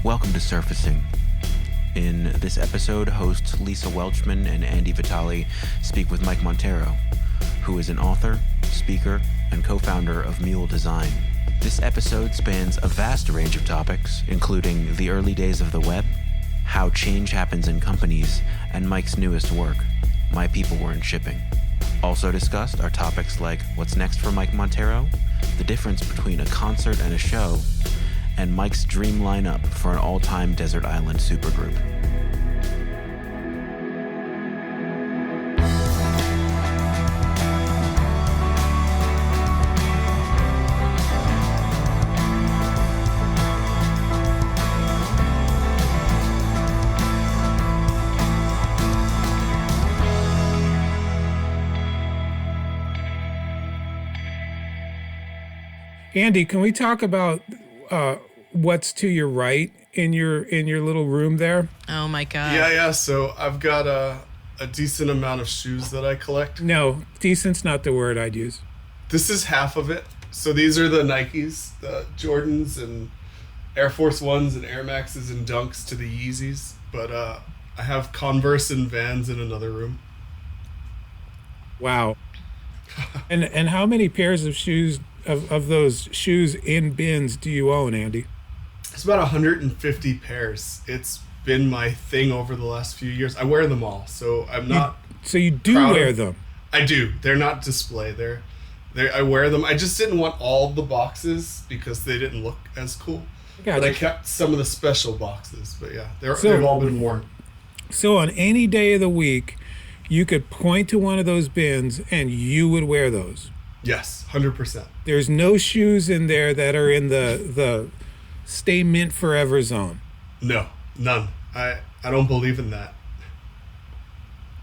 Welcome to Surfacing. In this episode, hosts Lisa Welchman and Andy Vitale speak with Mike Monteiro, who is an author, speaker, and co-founder of Mule Design. This episode spans a vast range of topics, including the early days of the web, how change happens in companies, and Mike's newest work, My People Weren't Shipping. Also discussed are topics like what's next for Mike Monteiro, the difference between a concert and a show, and Mike's dream lineup for an all-time desert island supergroup. Andy, can we talk about what's to your right in your little room there? Oh my God. Yeah. So I've got a decent amount of shoes that I collect. No, decent's not the word I'd use. This is half of it. So these are the Nikes, the Jordans and Air Force Ones and Air Maxes and Dunks to the Yeezys. But I have Converse and Vans in another room. Wow. And how many pairs of shoes of those shoes in bins do you own, Andy? It's about 150 pairs. It's been my thing over the last few years. I wear them all, so I'm not. So you do wear them? I do. They're not display. I wear them. I just didn't want all the boxes because they didn't look as cool. Gotcha. But I kept some of the special boxes. But yeah, they've all been worn. So on any day of the week, you could point to one of those bins and you would wear those? Yes, 100%. There's no shoes in there that are in the stay mint forever zone? No, none. I don't believe in that.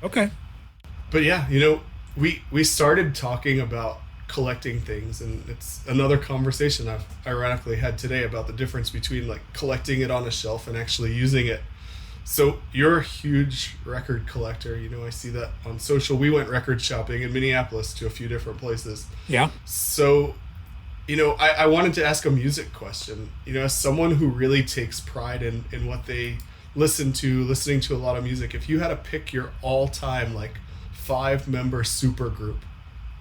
Okay. But yeah, we started talking about collecting things, and it's another conversation I've ironically had today about the difference between like collecting it on a shelf and actually using it. So you're a huge record collector. I see that on social. We went record shopping in Minneapolis to a few different places. Yeah. So, I wanted to ask a music question. As someone who really takes pride in what they listening to a lot of music, if you had to pick your all-time, 5-member supergroup,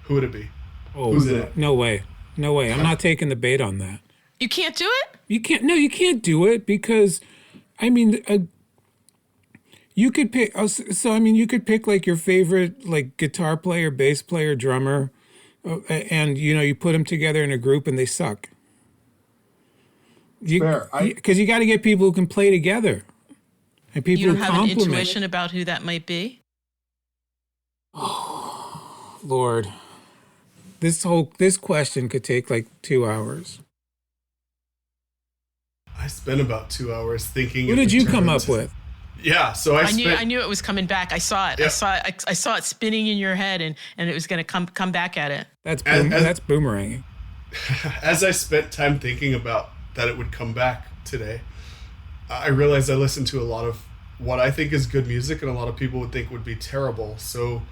who would it be? Oh, who's in it? No way. I'm not taking the bait on that. You can't do it? You can't do it because, you could pick, you could pick your favorite guitar player, bass player, drummer, and you put them together in a group and they suck. Fair. Because you got to get people who can play together, and people You don't who have an complement. intuition about who that might be? Oh, Lord, this question could take 2 hours. I spent about 2 hours thinking. Who did you come up with? Yeah, so I knew it was coming back. I saw it. Yeah. I saw it spinning in your head, and it was going to come back at it. That's boomeranging. As I spent time thinking about that it would come back today, I realized I listened to a lot of what I think is good music and a lot of people would think would be terrible. So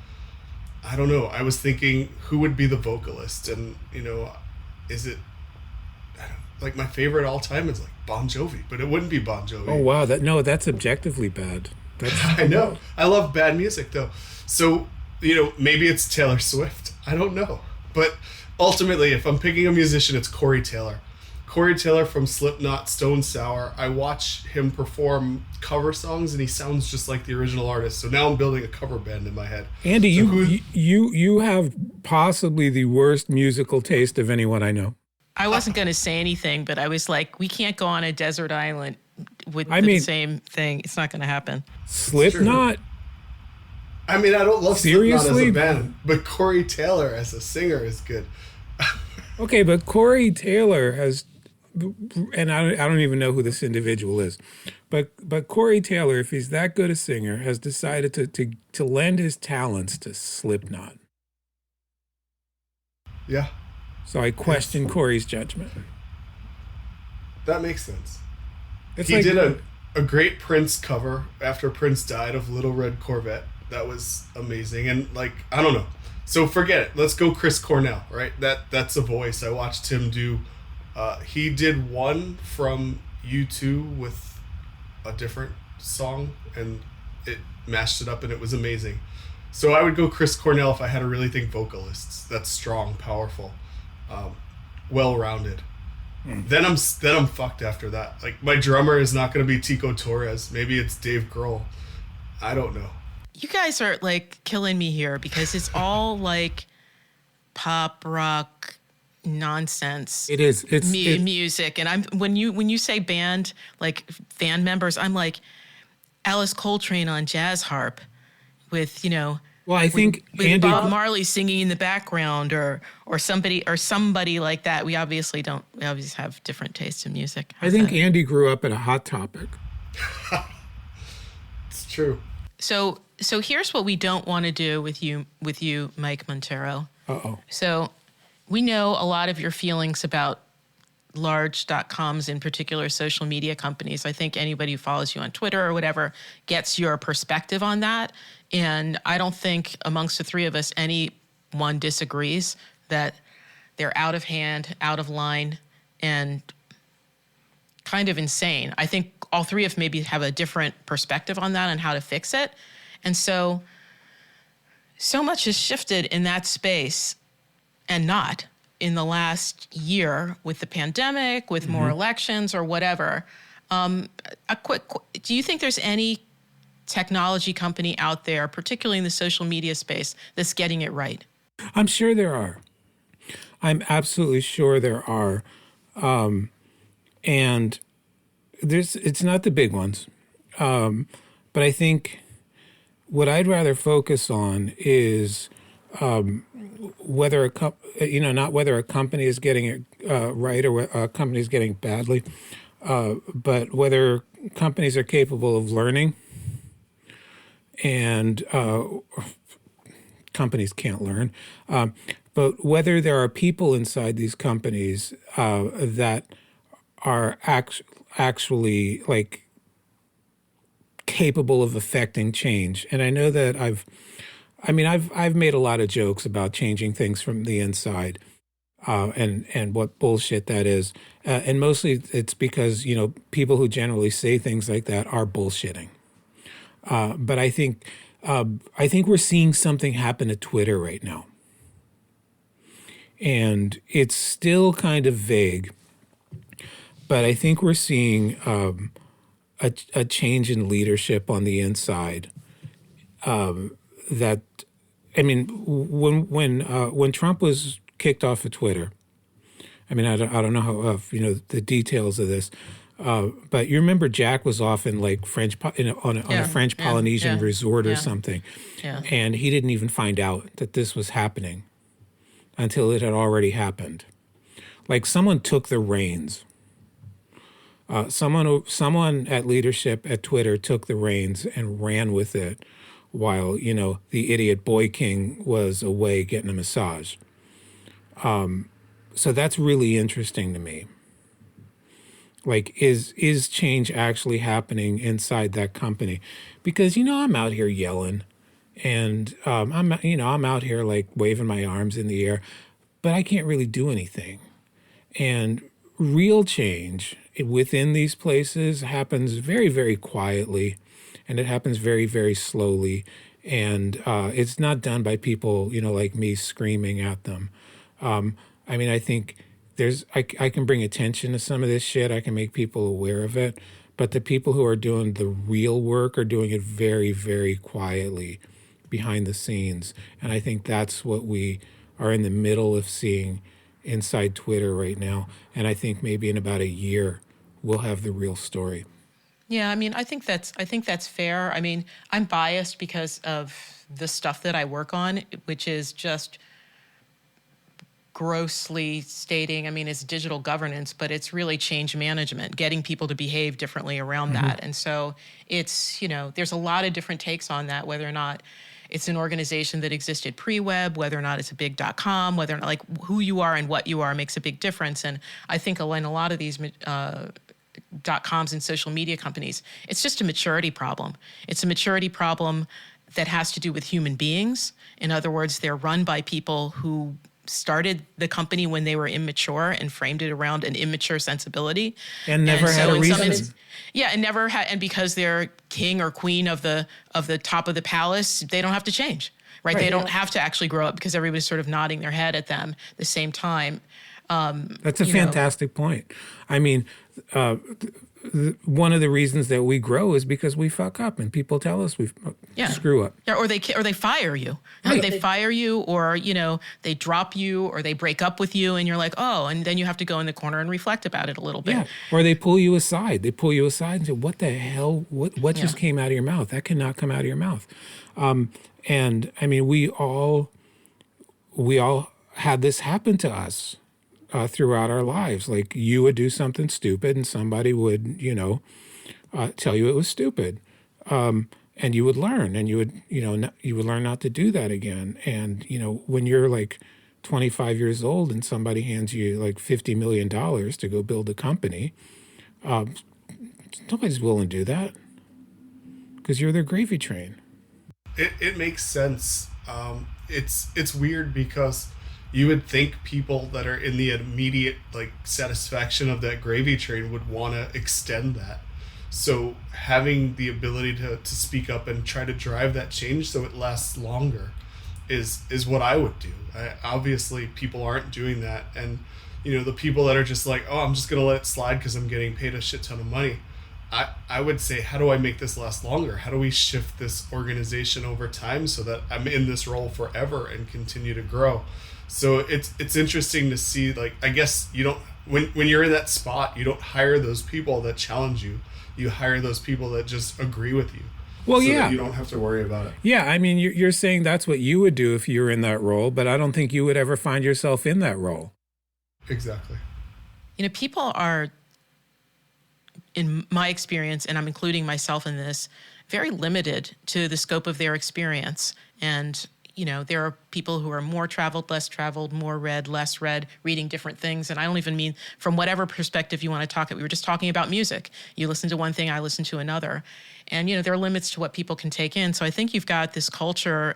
I don't know. I was thinking who would be the vocalist, and is it my favorite all time is Bon Jovi, but it wouldn't be Bon Jovi. Oh wow, that's objectively bad. I know. I love bad music though. So, maybe it's Taylor Swift. I don't know. But ultimately, if I'm picking a musician, it's Corey Taylor. Corey Taylor from Slipknot, Stone Sour. I watch him perform cover songs and he sounds just like the original artist. So now I'm building a cover band in my head. Andy, you have possibly the worst musical taste of anyone I know. I wasn't going to say anything, but I was like, we can't go on a desert island with the same thing. It's not going to happen. Slipknot? I don't love Seriously? Slipknot as a band, but Corey Taylor as a singer is good. Okay, but Corey Taylor has, and I don't even know who this individual is, but Corey Taylor, if he's that good a singer, has decided to lend his talents to Slipknot. Yeah. So I question Corey's judgment. That makes sense. It's he did a great Prince cover after Prince died of Little Red Corvette. That was amazing. And I don't know. So forget it. Let's go Chris Cornell, right? That's a voice. I watched him do. He did one from U2 with a different song and it mashed it up and it was amazing. So I would go Chris Cornell if I had to really think vocalists. That's strong, powerful, well-rounded. Then I'm fucked after that. Like, my drummer is not going to be Tico Torres. Maybe it's Dave Grohl. I don't know. You guys are like killing me here because it's all like pop rock nonsense. It is. It's music, and when you say band, like band members, I'm like Alice Coltrane on jazz harp with, you know. Well, I think with Andy Bob Marley singing in the background, or somebody like that. We obviously have different tastes in music. I think Andy grew up at a Hot Topic. It's true. So here's what we don't want to do with you, Mike Monteiro. Uh-oh. So we know a lot of your feelings about large .coms, in particular social media companies. I think anybody who follows you on Twitter or whatever gets your perspective on that. And I don't think amongst the three of us, anyone disagrees that they're out of hand, out of line, and kind of insane. I think all three of us maybe have a different perspective on that and how to fix it. And so much has shifted in that space and not in the last year with the pandemic, with more elections or whatever. Do you think there's any technology company out there, particularly in the social media space, that's getting it right? I'm sure there are. I'm absolutely sure there are. And it's not the big ones. But I think what I'd rather focus on is not whether a company is getting it right or a company is getting it badly, but whether companies are capable of learning. And companies can't learn, but whether there are people inside these companies that are actually like capable of affecting change. And I know that I've made a lot of jokes about changing things from the inside, and what bullshit that is. And mostly it's because, you know, people who generally say things like that are bullshitting. But I think we're seeing something happen at Twitter right now. And it's still kind of vague, but I think we're seeing a change in leadership on the inside. That, I mean, when Trump was kicked off of Twitter, I mean, I don't know how the details of this. But you remember Jack was off in like on a French Polynesian resort or something, and he didn't even find out that this was happening until it had already happened. Like someone took the reins. Someone at leadership at Twitter took the reins and ran with it, while the idiot Boy King was away getting a massage. So that's really interesting to me. Like, is change actually happening inside that company? Because, I'm out here yelling and I'm out here like waving my arms in the air, but I can't really do anything. And real change within these places happens very, very quietly, and it happens very, very slowly. And it's not done by people, like me screaming at them. I think I can bring attention to some of this shit. I can make people aware of it. But the people who are doing the real work are doing it very, very quietly behind the scenes. And I think that's what we are in the middle of seeing inside Twitter right now. And I think maybe in about a year, we'll have the real story. Yeah, I mean, I think that's fair. I mean, I'm biased because of the stuff that I work on, which is just grossly stating, I mean, it's digital governance, but it's really change management, getting people to behave differently around that. And so it's, there's a lot of different takes on that, whether or not it's an organization that existed pre-web, whether or not it's a big .com, whether or not, like, who you are and what you are makes a big difference. And I think in a lot of these .coms and social media companies, it's just a maturity problem. It's a maturity problem that has to do with human beings. In other words, they're run by people who started the company when they were immature and framed it around an immature sensibility. And never had a reason. And never had, and because they're king or queen of the top of the palace, they don't have to change, right? They don't have to actually grow up because everybody's sort of nodding their head at them at the same time. That's a fantastic point. I mean, one of the reasons that we grow is because we fuck up and people tell us we screw up. Yeah, or they fire you. Right. They fire you, or they drop you, or they break up with you, and you're like, oh, and then you have to go in the corner and reflect about it a little bit. Yeah, or they pull you aside. They pull you aside and say, "What the hell? What just came out of your mouth? That cannot come out of your mouth." And I mean, we all had this happen to us. Throughout our lives, like you would do something stupid and somebody would, tell you it was stupid. And you would learn and you would learn not to do that again. And, when you're like 25 years old and somebody hands you like $50 million to go build a company, nobody's willing to do that because you're their gravy train. It makes sense. It's weird because you would think people that are in the immediate satisfaction of that gravy train would want to extend that. So having the ability to speak up and try to drive that change so it lasts longer is what I would do. Obviously, people aren't doing that. And, the people that are just like, oh, I'm just going to let it slide because I'm getting paid a shit ton of money. I would say, how do I make this last longer? How do we shift this organization over time so that I'm in this role forever and continue to grow? So it's interesting to see, I guess you don't, when you're in that spot, you don't hire those people that challenge you. You hire those people that just agree with you. Well, so yeah. that you don't have to worry about it. Yeah, I mean, you're saying that's what you would do if you were in that role, but I don't think you would ever find yourself in that role. Exactly. People are, in my experience, and I'm including myself in this, very limited to the scope of their experience. And there are people who are more traveled, less traveled, more read, less read, reading different things. And I don't even mean from whatever perspective you want to talk. We were just talking about music. You listen to one thing, I listen to another. And, there are limits to what people can take in. So I think you've got this culture,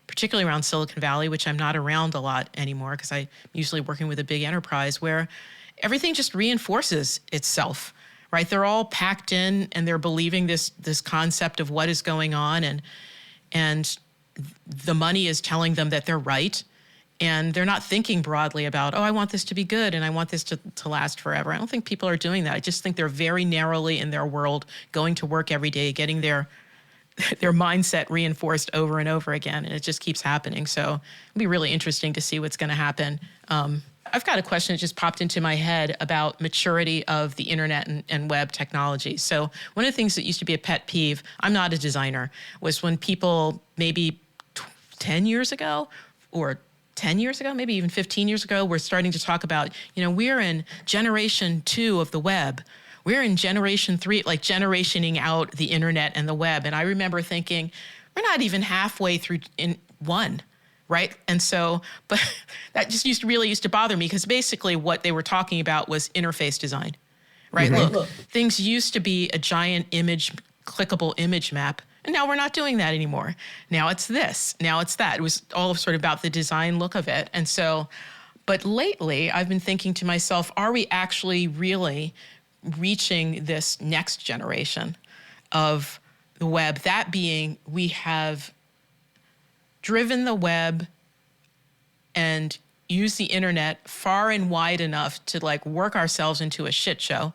particularly around Silicon Valley, which I'm not around a lot anymore because I'm usually working with a big enterprise where everything just reinforces itself, right? They're all packed in and they're believing this concept of what is going on. And the money is telling them that they're right, and they're not thinking broadly about, oh, I want this to be good and I want this to last forever. I don't think people are doing that. I just think they're very narrowly in their world, going to work every day, getting their mindset reinforced over and over again, and it just keeps happening. So it'll be really interesting to see what's going to happen. I've got a question that just popped into my head about maturity of the internet and web technology. So one of the things that used to be a pet peeve, I'm not a designer, was when people maybe 10 years ago or 10 years ago, maybe even 15 years ago, we're starting to talk about, we're in generation 2 of the web. We're in generation 3, generationing out the internet and the web. And I remember thinking, we're not even halfway through in 1. Right. And so, but that just really used to bother me because basically what they were talking about was interface design. Right. Mm-hmm. Look, things used to be a giant clickable image map. And now we're not doing that anymore. Now it's this. Now it's that. It was all sort of about the design look of it. And so, but lately I've been thinking to myself, are we actually really reaching this next generation of the web? That being, we have driven the web and used the internet far and wide enough to work ourselves into a shit show,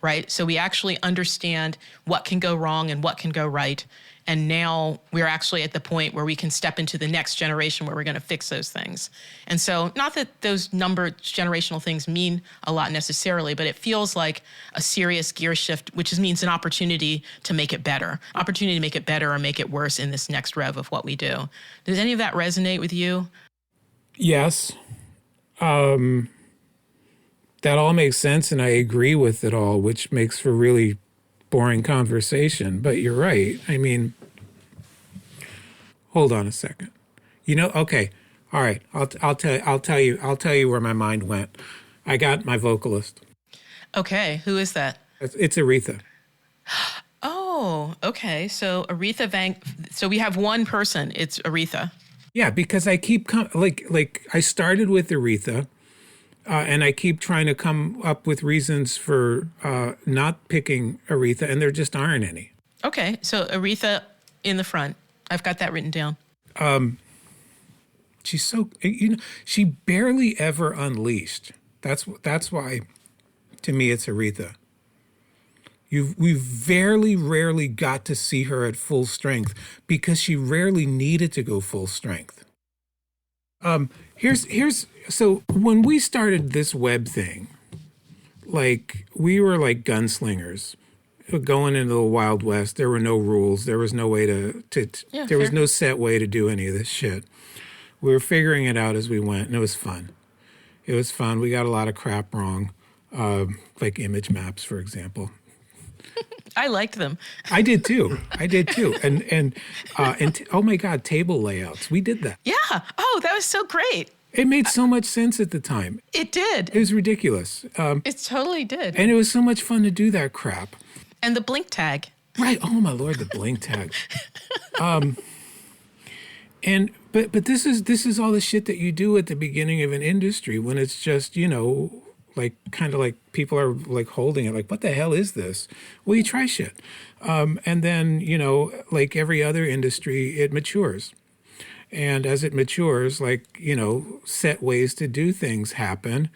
right? So we actually understand what can go wrong and what can go right. And now we're actually at the point where we can step into the next generation where we're going to fix those things. And so not that those generational things mean a lot necessarily, but it feels like a serious gear shift, which means an opportunity to make it better, or make it worse in this next rev of what we do. Does any of that resonate with you? Yes. That all makes sense, and I agree with it all, which makes for really boring conversation. But you're right. I mean, hold on a second. Okay, all right. I'll tell you where my mind went. I got my vocalist. Okay, who is that? It's Aretha. Oh, okay. So Aretha so we have one person. It's Aretha. Yeah, because I keep like I started with Aretha, and I keep trying to come up with reasons for not picking Aretha, and there just aren't any. Okay, so Aretha in the front. I've got that written down. She's so, she barely ever unleashed. That's why, to me, it's Aretha. We've very rarely got to see her at full strength because she rarely needed to go full strength. So when we started this web thing, like we were like gunslingers going into the Wild West. There were no rules. There was no way there was no set way to do any of this shit. We were figuring it out as we went, and it was fun. It was fun. We got a lot of crap wrong, like image maps, for example. I liked them. I did too. And oh my God, table layouts. We did that. Yeah. Oh, that was so great. It made so much sense at the time. It did. It was ridiculous. It totally did. And it was so much fun to do that crap. And the blink tag. Right. Oh my Lord, the blink tag. But this is all the shit that you do at the beginning of an industry when it's just, like kind of like people are like holding it like, what the hell is this? Well, you try shit. And then, like every other industry, it matures. And as it matures, like, set ways to do things happen.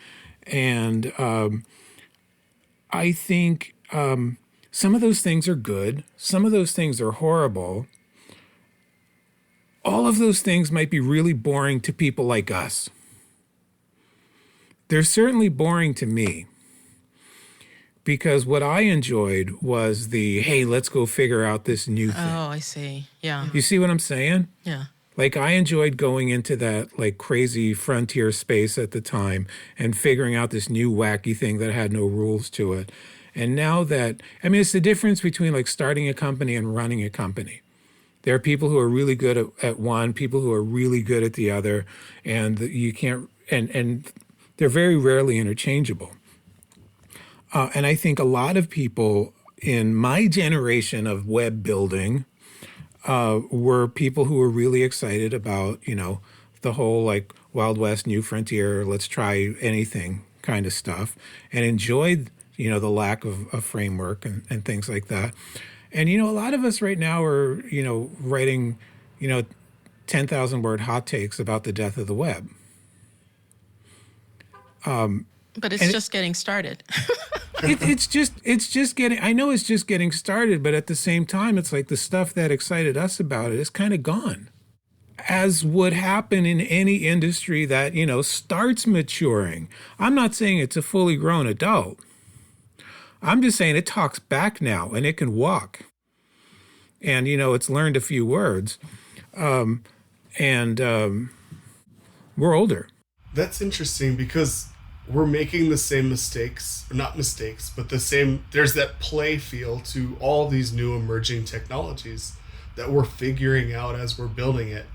And I think some of those things are good. Some of those things are horrible. All of those things might be really boring to people like us. They're certainly boring to me because what I enjoyed was hey, let's go figure out this new thing. Oh, I see. Yeah. You see what I'm saying? Yeah. Like I enjoyed going into that like crazy frontier space at the time and figuring out this new wacky thing that had no rules to it. And now it's the difference between like starting a company and running a company. There are people who are really good at one, people who are really good at the other, and you can't, and they're very rarely interchangeable. And I think a lot of people in my generation of web building were people who were really excited about, the whole like Wild West, New Frontier, let's try anything kind of stuff, and enjoyed, the lack of a framework and things like that. And, a lot of us right now are, writing, 10,000 word hot takes about the death of the web. But it's just getting started. It's just getting, I know it's just getting started, but at the same time, it's like the stuff that excited us about it is kind of gone. As would happen in any industry that, starts maturing. I'm not saying it's a fully grown adult. I'm just saying it talks back now and it can walk. And, it's learned a few words. And we're older. That's interesting because we're making the same mistakes, or not mistakes, but there's that play feel to all these new emerging technologies that we're figuring out as we're building it.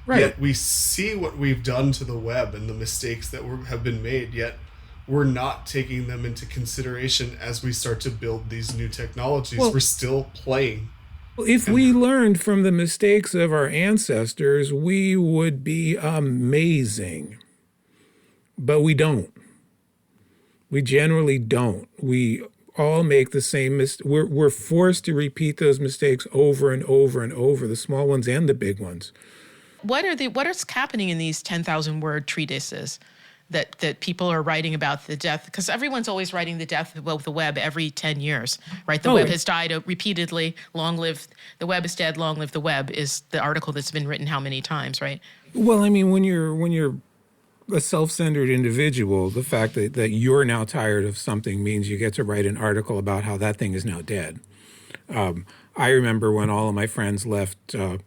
Right. Yet we see what we've done to the web and the mistakes that have been made, yet we're not taking them into consideration as we start to build these new technologies. We're still playing. Well, if we learned from the mistakes of our ancestors, we would be amazing. But we don't. We generally don't. We all make the same mistake. We're forced to repeat those mistakes over and over and over, the small ones and the big ones. What is happening in these 10,000 word treatises that people are writing about the death? Because everyone's always writing the death of the web every 10 years, right? The web has died repeatedly. Long live the web is dead. Long live the web is the article that's been written how many times, right? Well, I mean, when you're a self-centered individual, the fact that you're now tired of something means you get to write an article about how that thing is now dead. I remember when all of my friends left, the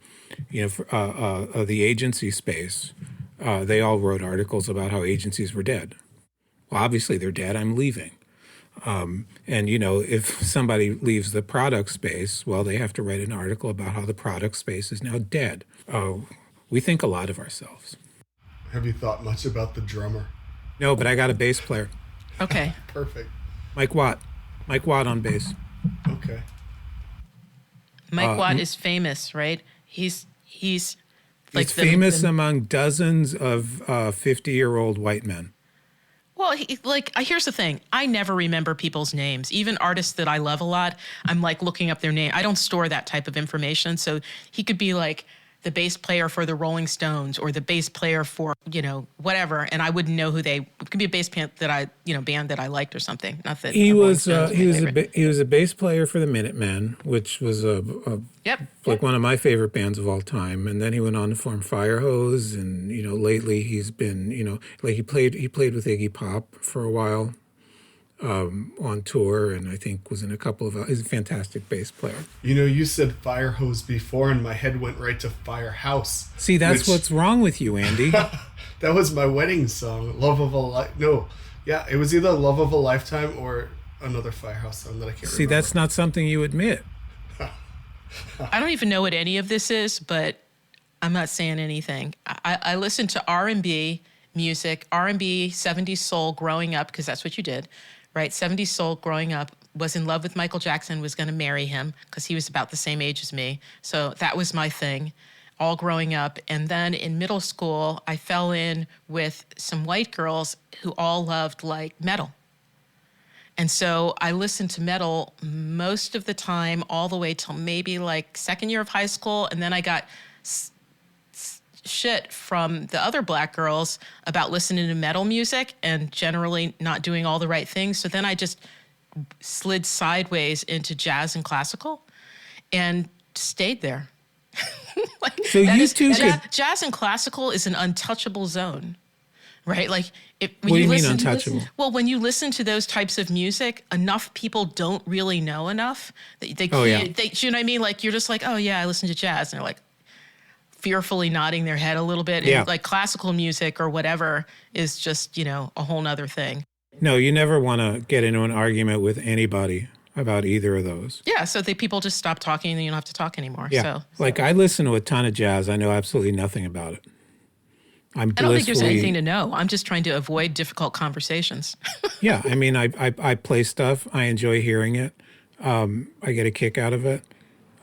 agency space. They all wrote articles about how agencies were dead. Well, obviously they're dead. I'm leaving. And, if somebody leaves the product space, well, they have to write an article about how the product space is now dead. We think a lot of ourselves. Have you thought much about the drummer? No, but I got a bass player. Okay. Perfect. Mike Watt on bass. Okay. Mike Watt is famous, right? He's It's famous among dozens of 50-year-old white men. Well, here's the thing. I never remember people's names. Even artists that I love a lot, I'm like looking up their name. I don't store that type of information. So he could be like the bass player for the Rolling Stones or the bass player for, whatever. And I wouldn't know it could be a bass band that I liked or something. Not that he was a bass player for the Minutemen, which was one of my favorite bands of all time. And then he went on to form Firehose, and lately he's been he played with Iggy Pop for a while on tour, and I think was in a couple of. He's a fantastic bass player. You said Firehose before, and my head went right to Firehouse. See, that's what's wrong with you, Andy. That was my wedding song, "Love of a Life." No, yeah, it was either "Love of a Lifetime" or another Firehouse song that I can't remember. See, that's not something you admit. I don't even know what any of this is, but I'm not saying anything. I listened to R&B music, R&B, 70s soul growing up, because that's what you did, right? 70s soul growing up, was in love with Michael Jackson, was going to marry him because he was about the same age as me. So that was my thing, all growing up. And then in middle school, I fell in with some white girls who all loved like metal. And so I listened to metal most of the time, all the way till maybe like second year of high school. And then I got shit from the other black girls about listening to metal music and generally not doing all the right things. So then I just slid sideways into jazz and classical and stayed there. So you two jazz and classical is an untouchable zone. Right? Like, what do you mean untouchable? When you listen to those types of music, enough people don't really know enough. They you know what I mean? Like, you're just like, oh yeah, I listen to jazz. And they're like fearfully nodding their head a little bit. Yeah. And like classical music or whatever is just, a whole nother thing. No, you never want to get into an argument with anybody about either of those. Yeah. So people just stop talking and you don't have to talk anymore. Yeah. Like, I listen to a ton of jazz. I know absolutely nothing about it. I don't think there's anything to know. I'm just trying to avoid difficult conversations. Yeah, I mean, I play stuff. I enjoy hearing it. I get a kick out of it.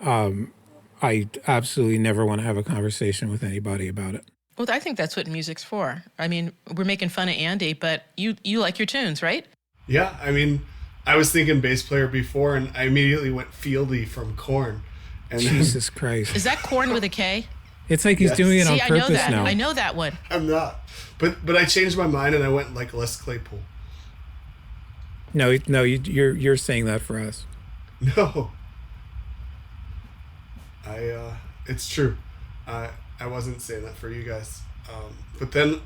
I absolutely never want to have a conversation with anybody about it. Well, I think that's what music's for. I mean, we're making fun of Andy, but you like your tunes, right? Yeah, I mean, I was thinking bass player before, and I immediately went Fieldy from Korn. And Jesus Christ. Is that Korn with a K? It's like he's doing it on purpose now. I know that one. I'm not. But I changed my mind and I went like Les Claypool. No, you're saying that for us. No. It's true. I wasn't saying that for you guys. But then,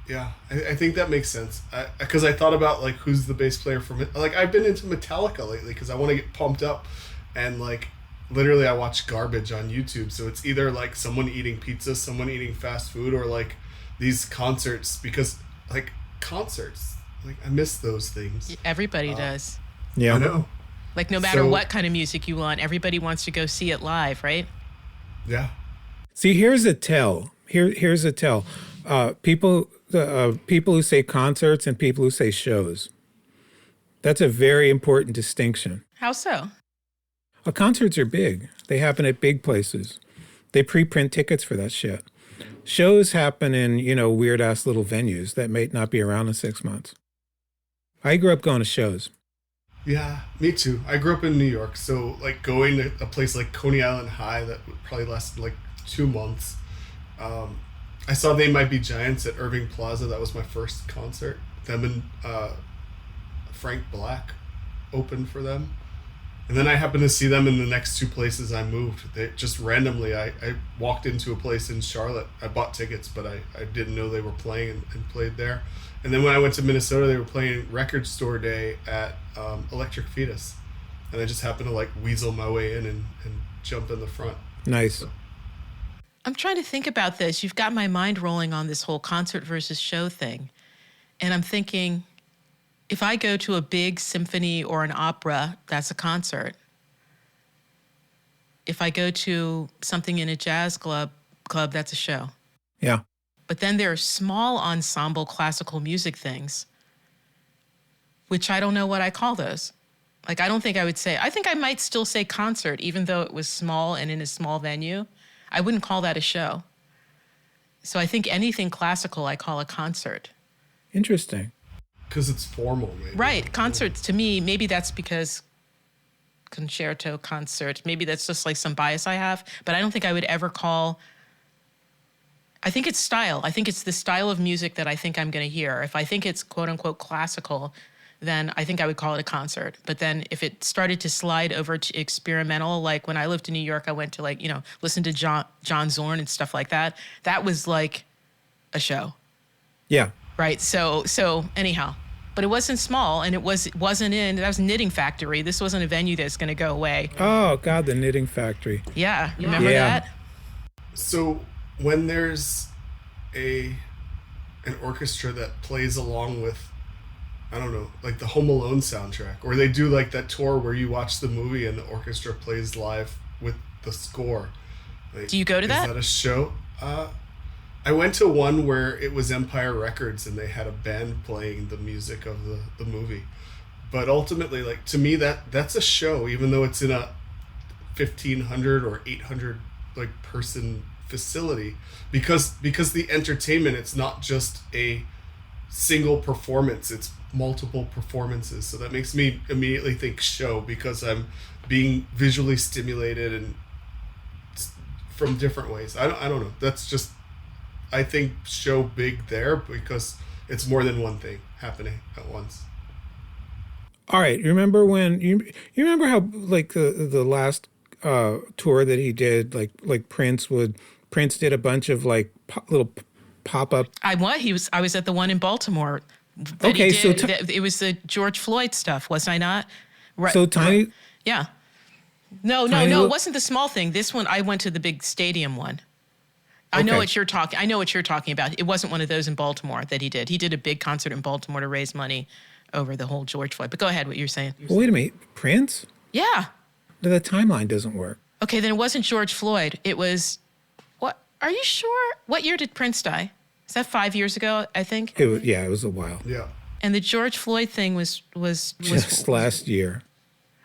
yeah, I think that makes sense. Because I thought about like who's the bass player for like I've been into Metallica lately because I want to get pumped up, and like literally I watch garbage on YouTube. So it's either like someone eating pizza, someone eating fast food, or like these concerts, because like concerts, like I miss those things. Everybody does. Yeah, I know. Like no matter what kind of music you want, everybody wants to go see it live, right? Yeah. See, here's a tell. Here's a tell. People who say concerts and people who say shows. That's a very important distinction. How so? Concerts are big. They happen at big places. They pre-print tickets for that shit. Shows happen in, weird-ass little venues that may not be around in 6 months. I grew up going to shows. Yeah, me too. I grew up in New York, so like going to a place like Coney Island High that probably lasted like 2 months. I saw They Might Be Giants at Irving Plaza. That was my first concert. Them and Frank Black opened for them. And then I happened to see them in the next 2 places I moved. They just randomly, I walked into a place in Charlotte. I bought tickets, but I didn't know they were playing and played there. And then when I went to Minnesota, they were playing Record Store Day at Electric Fetus. And I just happened to like weasel my way in and jump in the front. Nice. So. I'm trying to think about this. You've got my mind rolling on this whole concert versus show thing. And I'm thinking, if I go to a big symphony or an opera, that's a concert. If I go to something in a jazz club, that's a show. Yeah. But then there are small ensemble classical music things, which I don't know what I call those. Like, I think I might still say concert, even though it was small and in a small venue. I wouldn't call that a show. So I think anything classical I call a concert. Interesting. Because it's formal, maybe. Right. Concerts, to me, maybe that's because concerto concert, maybe that's just like some bias I have, but I don't think I would ever call, I think it's style. I think it's the style of music that I think I'm going to hear. If I think it's quote unquote classical, then I think I would call it a concert. But then if it started to slide over to experimental, like when I lived in New York, I went to like, listen to John Zorn and stuff like that. That was like a show. Yeah. Right. So anyhow, but it wasn't small, and that was Knitting Factory. This wasn't a venue that's going to go away. Oh God, the Knitting Factory. Yeah. Remember that? So when there's an orchestra that plays along with, I don't know, like the Home Alone soundtrack, or they do like that tour where you watch the movie and the orchestra plays live with the score. Like, do you go to that? Is that a show? I went to one where it was Empire Records and they had a band playing the music of the movie. But ultimately, like, to me, that's a show, even though it's in a 1,500 or 800 like person facility, because the entertainment, it's not just a single performance, it's multiple performances. So that makes me immediately think show, because I'm being visually stimulated and from different ways. I don't know. That's just, I think show big there because it's more than one thing happening at once. All right. Remember when you remember how like the last tour that he did, like Prince did a bunch of like little pop up. I was at the one in Baltimore. Okay, so it was the George Floyd stuff, was I not? Right. So tiny. Yeah. No, it wasn't the small thing. This one, I went to the big stadium one. I know what you're talking about. It wasn't one of those in Baltimore that he did. He did a big concert in Baltimore to raise money over the whole George Floyd. But go ahead, what you're saying. Well, wait a minute, Prince? Yeah. The timeline doesn't work. Okay, then it wasn't George Floyd. It was, what? Are you sure? What year did Prince die? Is that 5 years ago, I think? It was a while. Yeah. And the George Floyd thing was just last year.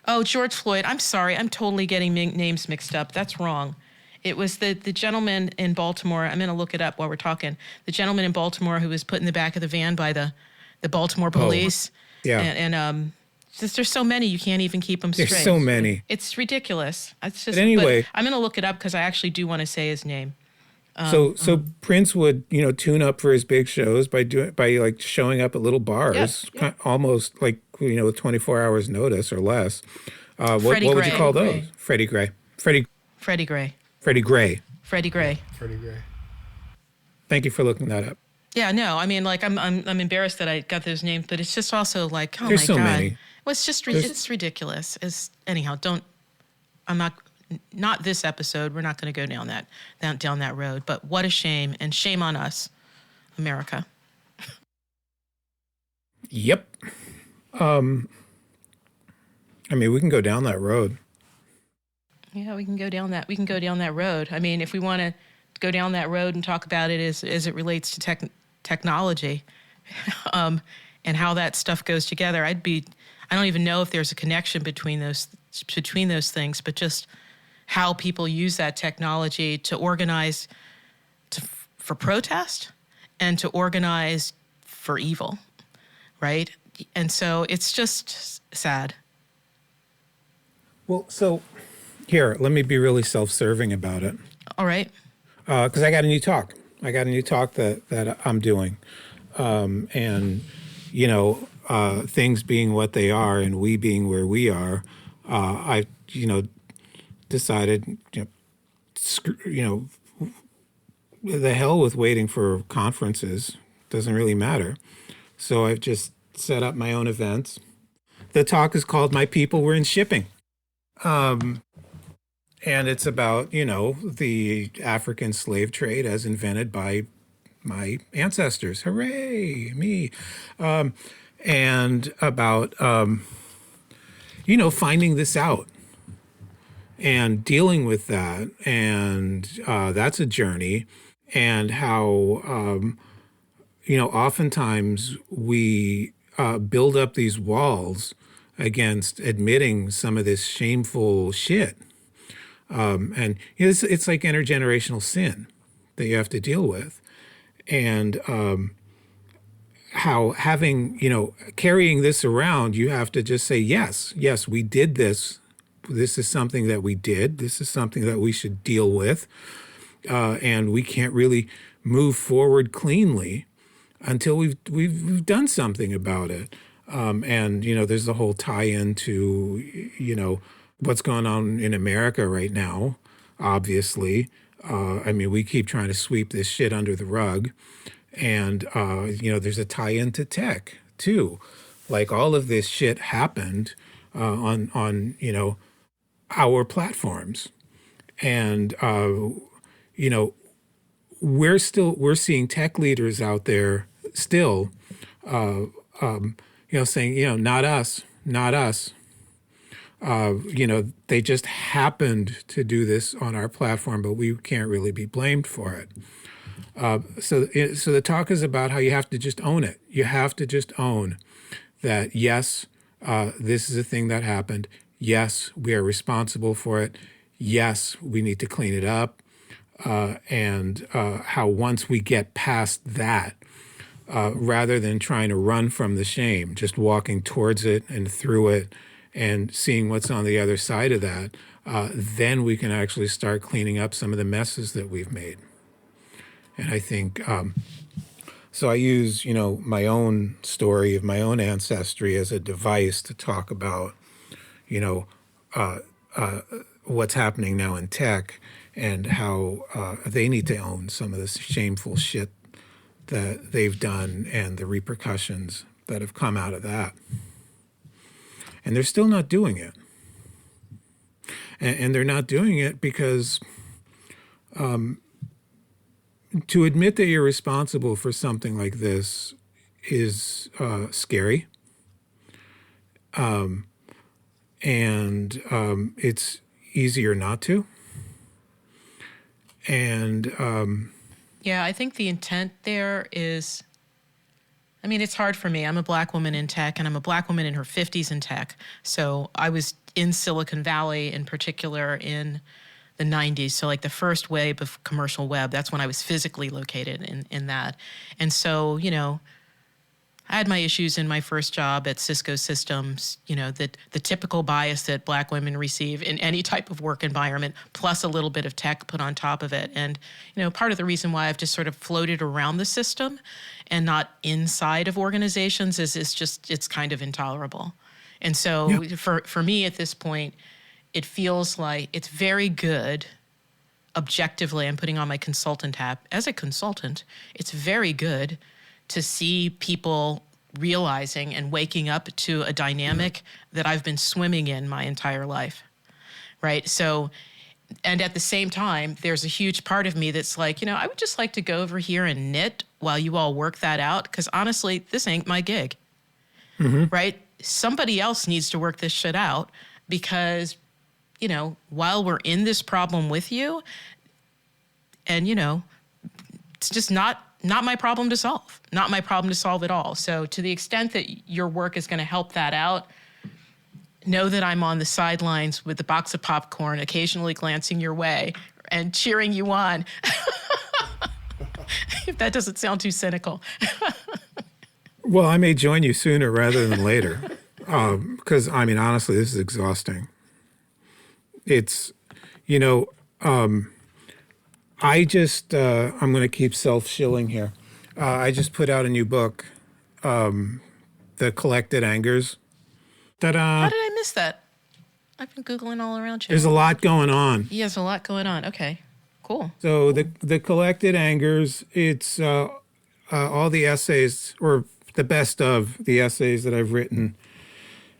Oh, George Floyd. I'm sorry. I'm totally getting names mixed up. That's wrong. It was the gentleman in Baltimore. I'm going to look it up while we're talking. The gentleman in Baltimore who was put in the back of the van by the Baltimore police. Oh, yeah. And just, there's so many, you can't even keep them straight. There's so many. It's ridiculous. It's just, but anyway. But I'm going to look it up because I actually do want to say his name. So Prince would, tune up for his big shows by like showing up at little bars, almost like, with 24 hours notice or less. What would you call those? Freddie Gray. Freddie Gray. Thank you for looking that up. Yeah, no, I mean, like, I'm embarrassed that I got those names, but it's just also like, oh There's my so God. many. Well, it's just, it's ridiculous. Anyhow, not this episode. We're not going to go down that road, but what a shame, and shame on us, America. Yep. I mean, we can go down that road. Yeah, we can go down that road. I mean, if we want to go down that road and talk about it as it relates to technology, and how that stuff goes together, I don't even know if there's a connection between those things, but just how people use that technology to organize for protest and to organize for evil, right? And so it's just sad. Well, so here, let me be really self-serving about it. All right. Because I got a new talk. that I'm doing. And, things being what they are and we being where we are, I, decided, the hell with waiting for conferences. Doesn't really matter. So I've just set up my own events. The talk is called My People Were in Shipping. And it's about, the African slave trade as invented by my ancestors. Hooray, me. And about, finding this out and dealing with that. And that's a journey. And how, oftentimes we build up these walls against admitting some of this shameful shit. And it's like intergenerational sin that you have to deal with. And how having, carrying this around, you have to just say, yes, we did this. This is something that we did. This is something that we should deal with. And we can't really move forward cleanly until we've done something about it. And there's the whole tie-in to what's going on in America right now. Obviously, we keep trying to sweep this shit under the rug, and there's a tie-in to tech too. Like all of this shit happened on our platforms, and we're seeing tech leaders out there still, saying, not us. They just happened to do this on our platform, but we can't really be blamed for it. So the talk is about how you have to just own it. You have to just own that, yes, this is a thing that happened. Yes, we are responsible for it. Yes, we need to clean it up. And how once we get past that, rather than trying to run from the shame, just walking towards it and through it and seeing what's on the other side of that, then we can actually start cleaning up some of the messes that we've made. And I think, so I use, my own story of my own ancestry as a device to talk about, what's happening now in tech and how they need to own some of this shameful shit that they've done and the repercussions that have come out of that. And they're still not doing it. And they're not doing it because to admit that you're responsible for something like this is scary. And it's easier not to. And yeah, I think the intent there is, it's hard for me. I'm a Black woman in tech, and I'm a Black woman in her 50s in tech. So I was in Silicon Valley, in particular in the 90s. So like the first wave of commercial web, that's when I was physically located in that. And so, I had my issues in my first job at Cisco Systems, the typical bias that Black women receive in any type of work environment, plus a little bit of tech put on top of it. And, part of the reason why I've just sort of floated around the system and not inside of organizations is it's kind of intolerable. And so for me at this point, it feels like it's very good. Objectively, I'm putting on my consultant hat. As a consultant, it's very good to see people realizing and waking up to a dynamic that I've been swimming in my entire life, right? So, and at the same time, there's a huge part of me that's like, I would just like to go over here and knit while you all work that out, because honestly, this ain't my gig, right? Somebody else needs to work this shit out because, while we're in this problem with you, and, it's just not my problem to solve, not my problem to solve at all. So to the extent that your work is going to help that out, know that I'm on the sidelines with a box of popcorn, occasionally glancing your way and cheering you on. If that doesn't sound too cynical. Well, I may join you sooner rather than later. Because, honestly, this is exhausting. It's, I just, I'm going to keep self-shilling here. I just put out a new book, The Collected Angers. Ta-da! How did I miss that? I've been Googling all around you. There's a lot going on. Yeah, there's a lot going on. Okay, cool. So the Collected Angers, it's all the essays, or the best of the essays that I've written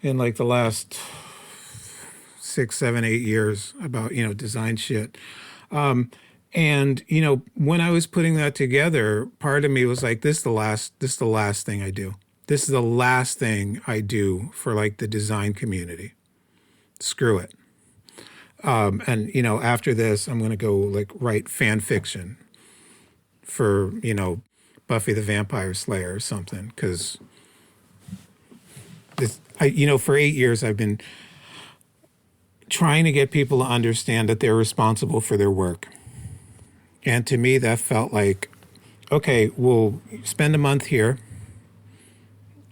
in like the last 6, 7, 8 years about, design shit. And, when I was putting that together, part of me was like, this is the last thing I do. This is the last thing I do for like the design community. Screw it. And, after this, I'm going to go like write fan fiction for, Buffy the Vampire Slayer or something. Cause for 8 years, I've been trying to get people to understand that they're responsible for their work. And to me, that felt like, okay, we'll spend a month here.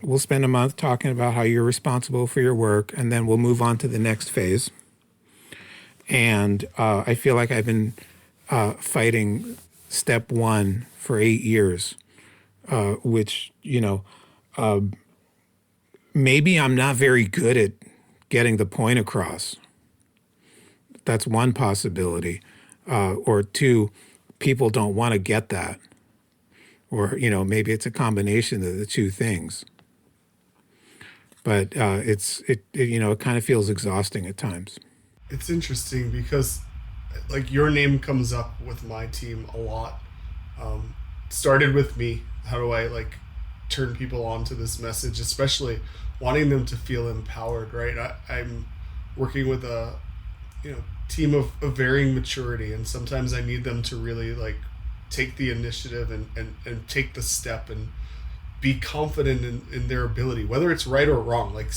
We'll spend a month talking about how you're responsible for your work, and then we'll move on to the next phase. And I feel like I've been fighting step one for 8 years, which, maybe I'm not very good at getting the point across. That's one possibility. Or two, people don't want to get that. Or, maybe it's a combination of the two things. But it kind of feels exhausting at times. It's interesting because, like, your name comes up with my team a lot. Started with me. How do I, like, turn people on to this message, especially wanting them to feel empowered, right? I'm working with a, team of varying maturity, and sometimes I need them to really, like, take the initiative and take the step and be confident in their ability, whether it's right or wrong. Like,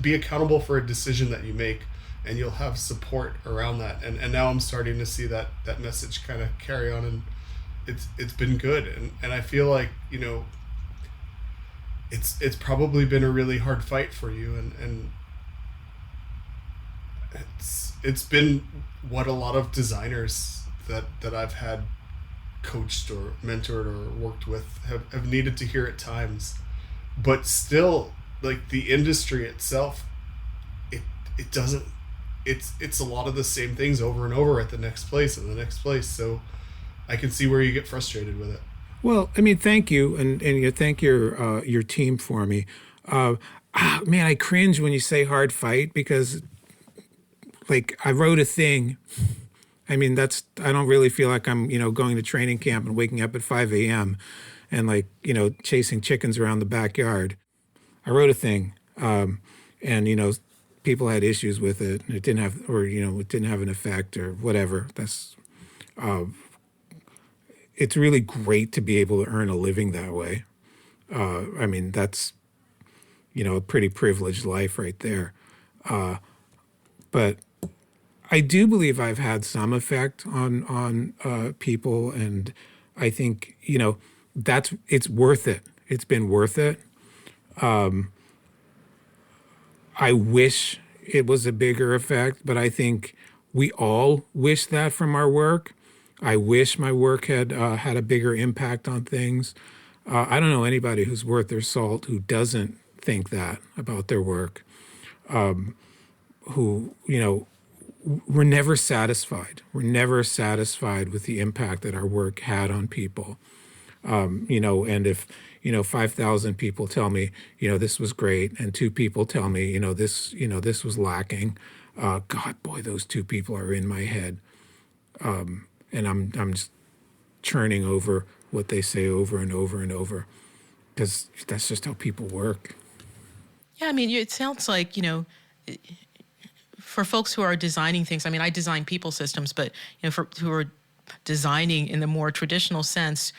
be accountable for a decision that you make, and you'll have support around that. And now I'm starting to see that message kind of carry on, and it's been good. And I feel like, it's probably been a really hard fight for you, and it's been what a lot of designers that I've had coached or mentored or worked with have needed to hear at times. But still, like, the industry itself, it doesn't, it's a lot of the same things over and over at the next place and the next place. So I can see where you get frustrated with it. Well, I mean, thank you, and you thank your team for me. Man, I cringe when you say hard fight, because, like, I wrote a thing. I mean, I don't really feel like I'm, going to training camp and waking up at 5 a.m. and, like, chasing chickens around the backyard. I wrote a thing, and, people had issues with it, and it didn't have an effect or whatever. It's really great to be able to earn a living that way. I mean, that's, a pretty privileged life right there. But I do believe I've had some effect on people, and I think, it's worth it. It's been worth it. I wish it was a bigger effect, but I think we all wish that from our work. I wish my work had had a bigger impact on things. I don't know anybody who's worth their salt who doesn't think that about their work, who, we're never satisfied. We're never satisfied with the impact that our work had on people. And if, 5,000 people tell me, this was great, and 2 people tell me, this was lacking, God, boy, those 2 people are in my head. And I'm just churning over what they say over and over and over, because that's just how people work. Yeah, I mean, it sounds like, for folks who are designing things, I mean, I design people systems, but, who are designing in the more traditional sense,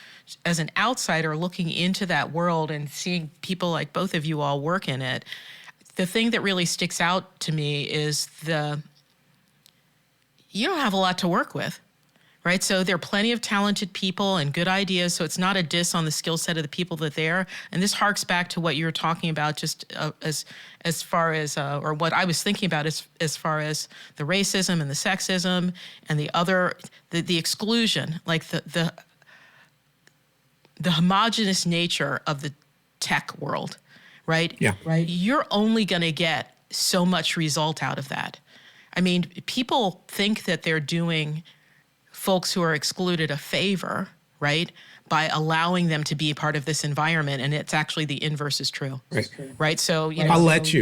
as an outsider looking into that world and seeing people like both of you all work in it, the thing that really sticks out to me is you don't have a lot to work with. Right. So there are plenty of talented people and good ideas. So it's not a diss on the skill set of the people that there. And this harks back to what you were talking about, just as far as or what I was thinking about as far as the racism and the sexism and the exclusion, like the homogenous nature of the tech world. Right. Yeah. Right. You're only going to get so much result out of that. I mean, people think that they're doing folks who are excluded a favor, right, by allowing them to be a part of this environment, and it's actually the inverse is true. Right. So, I'll let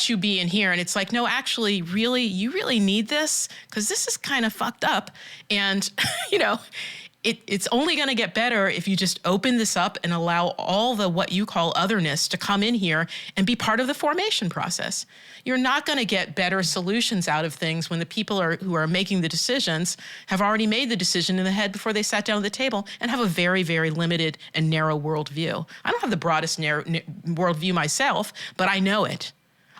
you be in here, and it's like, no, actually, really, you really need this, because this is kind of fucked up, and it's only going to get better if you just open this up and allow all the what you call otherness to come in here and be part of the formation process. You're not going to get better solutions out of things when the people who are making the decisions have already made the decision in the head before they sat down at the table and have a very, very limited and narrow worldview. I don't have the broadest worldview myself, but I know it.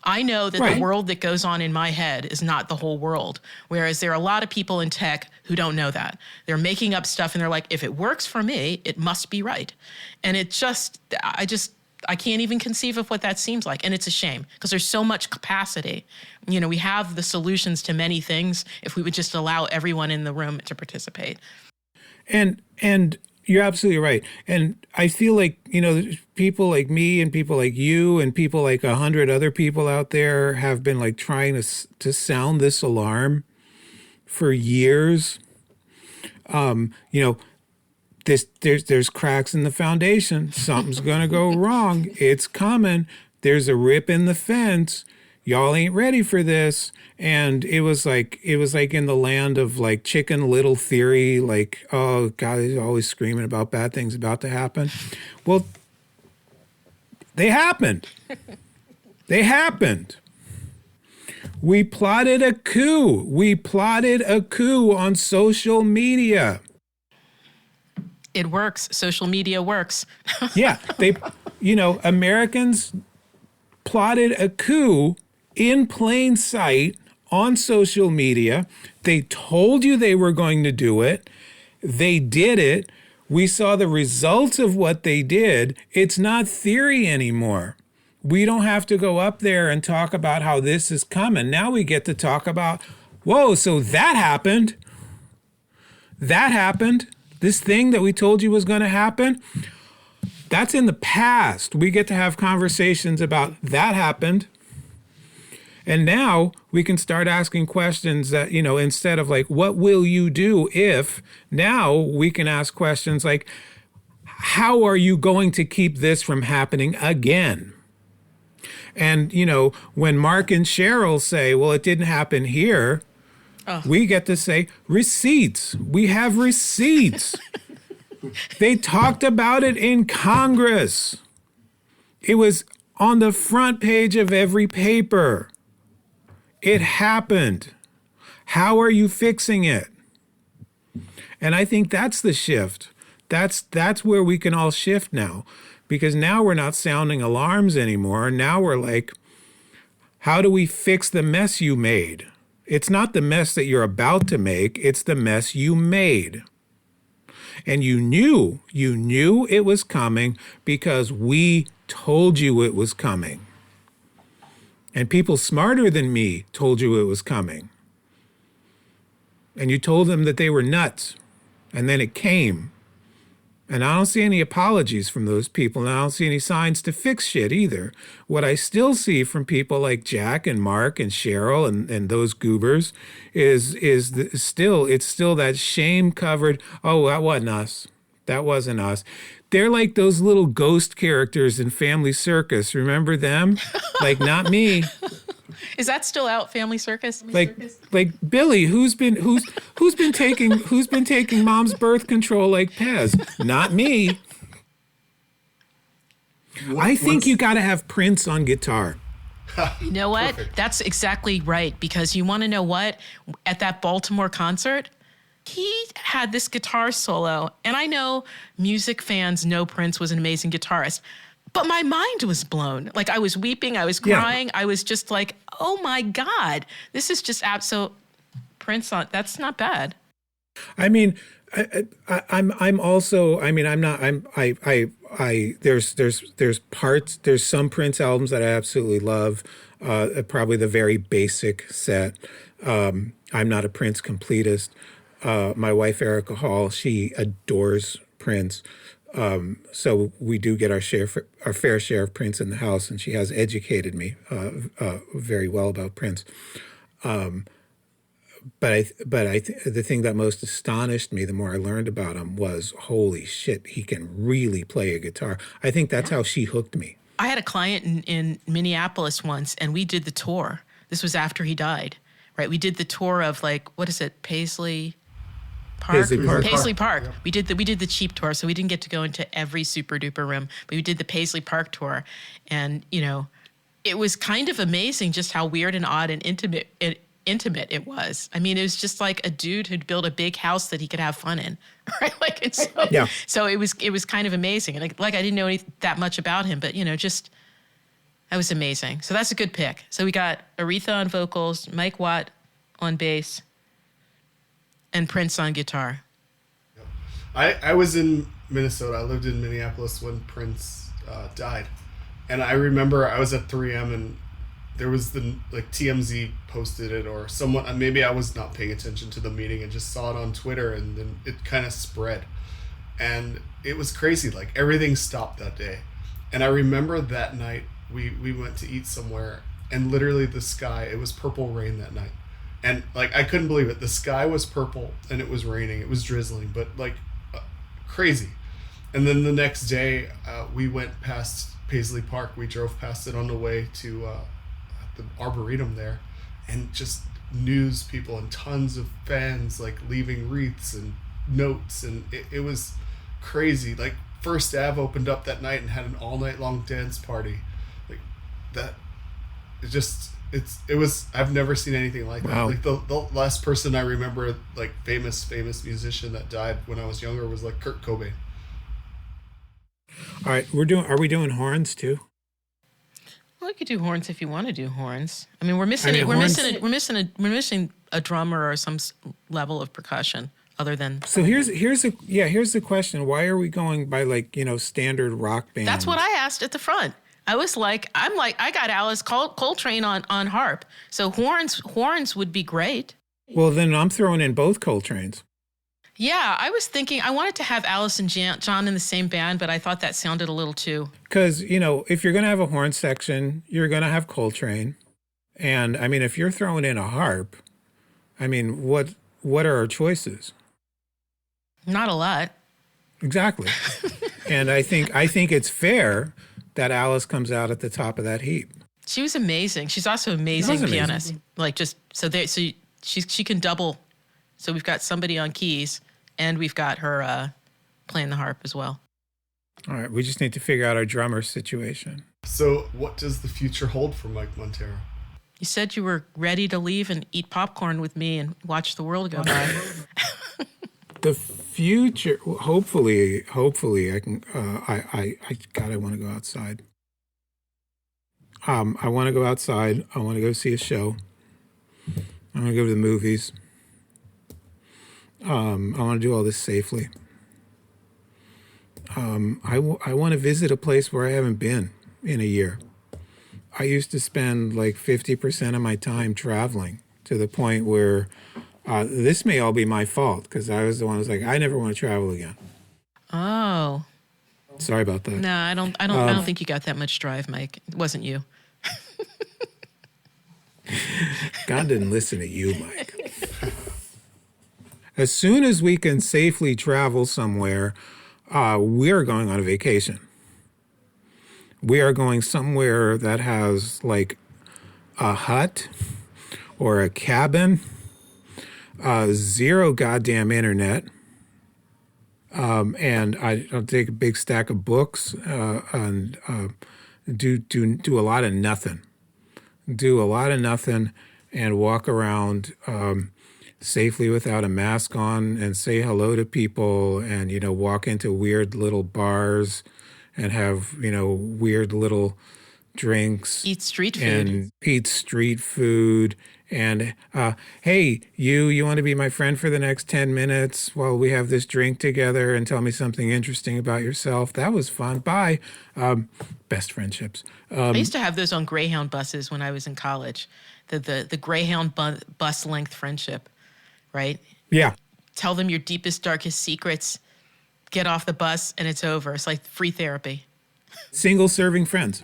I know that Right. the world that goes on in my head is not the whole world. Whereas there are a lot of people in tech who don't know that. They're making up stuff and they're like, if it works for me, it must be right. And I can't even conceive of what that seems like. And it's a shame because there's so much capacity. You know, we have the solutions to many things if we would just allow everyone in the room to participate. And you're absolutely right. And I feel like, you know, people like me and people like you and people like 100 other people out there have been like trying to sound this alarm for years. You know, there's cracks in the foundation. Something's going to go wrong. It's coming. There's a rip in the fence. Y'all ain't ready for this. And it was like in the land of like Chicken Little theory, like, oh God, he's always screaming about bad things about to happen. Well, they happened. They happened. We plotted a coup. We plotted a coup on social media. It works. Social media works. Yeah, Americans plotted a coup in plain sight on social media. They told you they were going to do it. They did it. We saw the results of what they did. It's not theory anymore. We don't have to go up there and talk about how this is coming. Now we get to talk about, whoa, so that happened. That happened. This thing that we told you was going to happen, that's in the past. We get to have conversations about that happened. And now we can start asking questions that, you know, instead of like, what will you do if? Now we can ask questions like, how are you going to keep this from happening again? And, you know, when Mark and Cheryl say, well, it didn't happen here, we get to say receipts. We have receipts. They talked about it in Congress. It was on the front page of every paper. It happened. How are you fixing it? And I think that's the shift. That's where we can all shift now, because now we're not sounding alarms anymore. Now we're like, how do we fix the mess you made? It's not the mess that you're about to make. It's the mess you made. And you knew it was coming because we told you it was coming. And people smarter than me told you it was coming. And you told them that they were nuts. And then it came. And I don't see any apologies from those people, and I don't see any signs to fix shit either. What I still see from people like Jack and Mark and Cheryl and those goobers is still that shame-covered, oh, that wasn't us. That wasn't us. They're like those little ghost characters in Family Circus. Remember them? Like, not me. Is that still out, Family Circus? Like Billy, who's been taking mom's birth control like Pez? Not me. I think you got to have Prince on guitar. You know what? Perfect. That's exactly right. Because you want to know what? At that Baltimore concert, he had this guitar solo. And I know music fans know Prince was an amazing guitarist. But my mind was blown. Like, I was weeping, I was crying. Yeah. I was just like, oh my God, this is just absolute Prince on. That's not bad. I mean, I'm also, I mean, I'm not, there's parts, there's some Prince albums that I absolutely love. Probably the very basic set. I'm not a Prince completist. My wife, Erica Hall, she adores Prince. So we do get our fair share of Prince in the house, and she has educated me very well about Prince. But the thing that most astonished me, the more I learned about him, was, holy shit, he can really play a guitar. I think that's how she hooked me. I had a client in Minneapolis once, and we did the tour. This was after he died, right? We did the tour of, like, what is it, Paisley Park? Paisley Park. Yeah. We did the cheap tour, so we didn't get to go into every super duper room, but we did the Paisley Park tour, and you know, it was kind of amazing just how weird and odd and intimate it was. I mean, it was just like a dude who'd built a big house that he could have fun in, right? Like, and so, so it was kind of amazing, and like I didn't know that much about him, but you know, just That was amazing. So that's a good pick. So we got Aretha on vocals, Mike Watt on bass, and Prince on guitar. I was in Minnesota. I lived in Minneapolis when Prince died. And I remember I was at 3M and there was TMZ posted it, or someone, maybe I was not paying attention to the meeting and just saw it on Twitter, and then it kind of spread. And it was crazy. Like, everything stopped that day. And I remember that night we went to eat somewhere, and literally the sky, it was purple rain that night. And like, I couldn't believe it. The sky was purple and it was raining. It was drizzling, but like crazy. And then the next day we went past Paisley Park. We drove past it on the way to the Arboretum there, and just news people and tons of fans like leaving wreaths and notes, and it was crazy. Like, First Ave opened up that night and had an all night long dance party. Like that, it was I've never seen anything like Wow. that. Like the last person I remember, like famous musician that died when I was younger, was like Kurt Cobain. All right, are we doing horns too? Well, we could do horns if you want to do horns. I mean, we're missing horns- we're missing a drummer or some level of percussion other than. So here's the question: why are we going by standard rock band? That's what I asked at the front. I got Alice Coltrane on harp. So horns would be great. Well, then I'm throwing in both Coltranes. Yeah, I was thinking I wanted to have Alice and John in the same band, but I thought that sounded a little too. Because, if you're going to have a horn section, you're going to have Coltrane. And, I mean, if you're throwing in a harp, I mean, what are our choices? Not a lot. Exactly. And I think it's fair that Alice comes out at the top of that heap. She was amazing. She's also an amazing pianist. Like, just so she can double. So we've got somebody on keys, and we've got her playing the harp as well. All right, we just need to figure out our drummer situation. So what does the future hold for Mike Monteiro? You said you were ready to leave and eat popcorn with me and watch the world go by. The future, hopefully I can, I want to go outside. I want to go outside. I want to go see a show. I want to go to the movies. I want to do all this safely. I want to visit a place where I haven't been in a year. I used to spend like 50% of my time traveling, to the point where this may all be my fault, because I was the one who was like, I never want to travel again. Oh. Sorry about that. No, I don't think you got that much drive, Mike. It wasn't you. God didn't listen to you, Mike. As soon as we can safely travel somewhere, we're going on a vacation. We are going somewhere that has like a hut or a cabin, zero goddamn internet, and I'll take a big stack of books and do a lot of nothing. Do a lot of nothing and walk around safely without a mask on, and say hello to people, and walk into weird little bars and have weird little drinks, Eat street food. and eat street food, and hey, you want to be my friend for the next 10 minutes while we have this drink together and tell me something interesting about yourself? That was fun. Bye. Best friendships. I used to have those on Greyhound buses when I was in college. The Greyhound bus length friendship, right? Yeah. Tell them your deepest, darkest secrets. Get off the bus and it's over. It's like free therapy. Single serving friends.